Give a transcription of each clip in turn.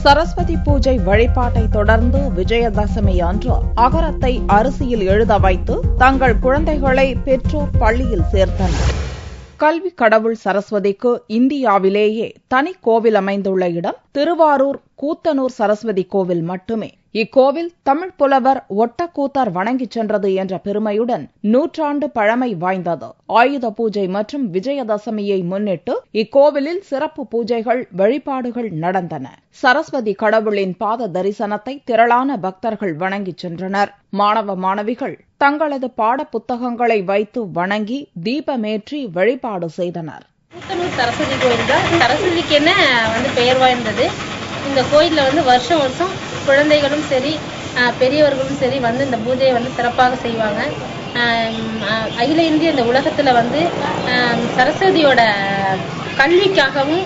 சரஸ்வதி பூஜை வழிபாட்டை தொடர்ந்து விஜயதசமி அன்று அகரத்தை அரிசியில் எழுத வைத்து தங்கள் குழந்தைகளை பெற்றோர் பள்ளியில் சேர்த்தனர். கல்வி கடவுள் சரஸ்வதிக்கு இந்தியாவிலேயே தனி கோவில் அமைந்துள்ள இடம் திருவாரூர் கூத்தனூர் சரஸ்வதி கோவில் மட்டுமே. இக்கோவில் தமிழ் புலவர் ஒட்டக்கூத்தர் வணங்கிச் சென்றது என்ற பெருமையுடன் 100 ஆண்டு பழமை வாய்ந்தது. ஆயுத பூஜை மற்றும் விஜயதசமியை முன்னிட்டு இக்கோவிலில் சிறப்பு பூஜைகள் வழிபாடுகள் நடந்தன. சரஸ்வதி கடவுளின் பாத தரிசனத்தை திரளான பக்தர்கள் வணங்கிச் சென்றனர். மாணவ மாணவிகள் தங்களது பாட புத்தகங்களை வைத்து வணங்கி தீபமேற்றி வழிபாடு செய்தனர். கூத்தனூர் சரஸ்வதி கோயில் தான் சரஸ்வதிக்கு பெயர் வாய்ந்தது. இந்த கோயிலில் வருஷம் வருஷம் குழந்தைகளும் சரி பெரியவர்களும் சரி இந்த பூஜையை சிறப்பாக செய்வாங்க. அகில இந்திய இந்த உலகத்தில் சரஸ்வதியோட கல்விக்காகவும்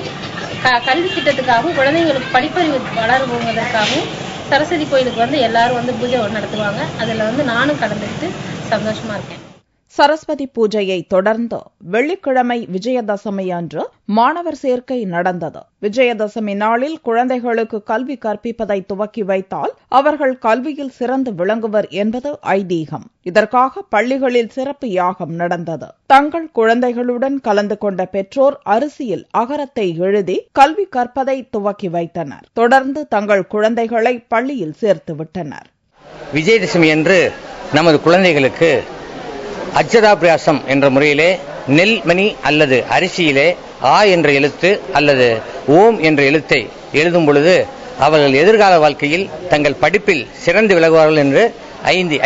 கல்வி திட்டத்துக்காகவும் குழந்தைங்களுக்கு படிப்பறிவு வளருவதற்காகவும் சரஸ்வதி கோயிலுக்கு எல்லாரும் பூஜை நடத்துவாங்க. அதில் நானும் கலந்துக்கிட்டு சந்தோஷமா இருக்கேன். சரஸ்வதி பூஜையை தொடர்ந்து வெள்ளிக்கிழமை விஜயதசமி அன்று மாணவர் சேர்க்கை நடந்தது. விஜயதசமி நாளில் குழந்தைகளுக்கு கல்வி கற்பிப்பதை துவக்கி வைத்தால் அவர்கள் கல்வியில் சிறந்து விளங்குவர் என்பது ஐதீகம். இதற்காக பள்ளிகளில் சிறப்பு யாகம் நடந்தது. தங்கள் குழந்தைகளுடன் கலந்து கொண்ட பெற்றோர் அரிசியில் அகரத்தை எழுதி கல்வி கற்பதை துவக்கி வைத்தனர். தொடர்ந்து தங்கள் குழந்தைகளை பள்ளியில் சேர்த்து விட்டனர். விஜயதசமி அன்று நமது குழந்தைகளுக்கு அட்சராபியாசம் என்ற முறையிலே நெல்மணி அல்லது அரிசியிலே ஆ என்ற எழுத்து அல்லது ஓம் என்ற எழுத்தை எழுதும் பொழுது அவர்கள் எதிர்கால வாழ்க்கையில் தங்கள் படிப்பில் சிறந்து விளங்குவார்கள் என்று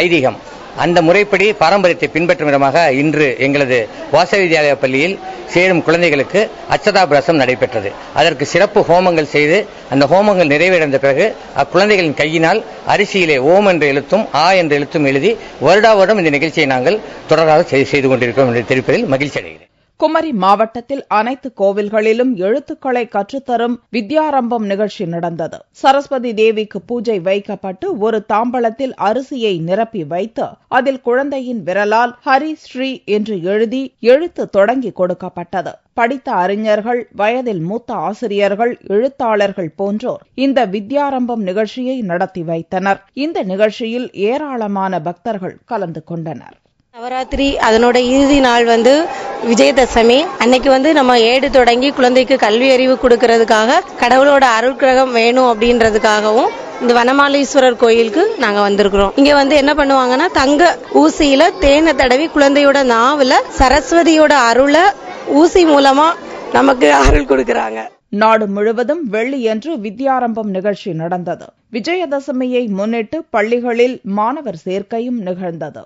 ஐதீகம். அந்த முறைப்படி பாரம்பரியத்தை பின்பற்றும் விதமாக இன்று எங்களது வாசவி வித்யாலயா பள்ளியில் சேரும் குழந்தைகளுக்கு அட்சராபியாசம் நடைபெற்றது. அதற்கு சிறப்பு ஹோமங்கள் செய்து அந்த ஹோமங்கள் நிறைவடைந்த பிறகு அக்குழந்தைகளின் கையினால் அரிசியிலே ஓம் என்ற எழுத்தும் ஆ என்ற எழுத்தும் எழுதி வருடா வருடம் இந்த நிகழ்ச்சியை நாங்கள் தொடர்பாக செய்து கொண்டிருக்கிறோம் என்று தெரிவிப்பதில் மகிழ்ச்சி அடைகிறேன். குமரி மாவட்டத்தில் அனைத்து கோவில்களிலும் எழுத்துக்களை கற்றுத்தரும் வித்யாரம்பம் நிகழ்ச்சி நடந்தது. சரஸ்வதி தேவிக்கு பூஜை வைக்கப்பட்டு ஒரு தாம்பலத்தில் அரிசியை நிரப்பி வைத்து அதில் குழந்தையின் விரலால் ஹரி ஸ்ரீ என்று எழுதி எழுத்து தொடங்கி கொடுக்கப்பட்டது. படித்த அறிஞர்கள், வயதில் மூத்த ஆசிரியர்கள், எழுத்தாளர்கள் போன்றோர் இந்த வித்யாரம்பம் நிகழ்ச்சியை நடத்தி வைத்தனர். இந்த நிகழ்ச்சியில் ஏராளமான பக்தர்கள் கலந்து கொண்டனர். நவராத்திரி அதனோட இறுதி நாள் விஜயதசமி அன்னைக்கு நம்ம ஏடு தொடங்கி குழந்தைக்கு கல்வி அறிவு கொடுக்கறதுக்காக கடவுளோட அருட்கிரகம் வேணும் அப்படின்றதுக்காகவும் இந்த வனமாலீஸ்வரர் கோயிலுக்கு நாங்க வந்திருக்கிறோம். இங்க என்ன பண்ணுவாங்கன்னா தங்க ஊசியில தேனை தடவி குழந்தையோட நாவுல சரஸ்வதியோட அருளை ஊசி மூலமா நமக்கு அருள் கொடுக்கறாங்க. நாடு முழுவதும் வெள்ளியன்று வித்யாரம்பம் நிகழ்ச்சி நடந்தது. விஜயதசமியை முன்னிட்டு பள்ளிகளில் மாணவர் சேர்க்கையும் நிகழ்ந்தது.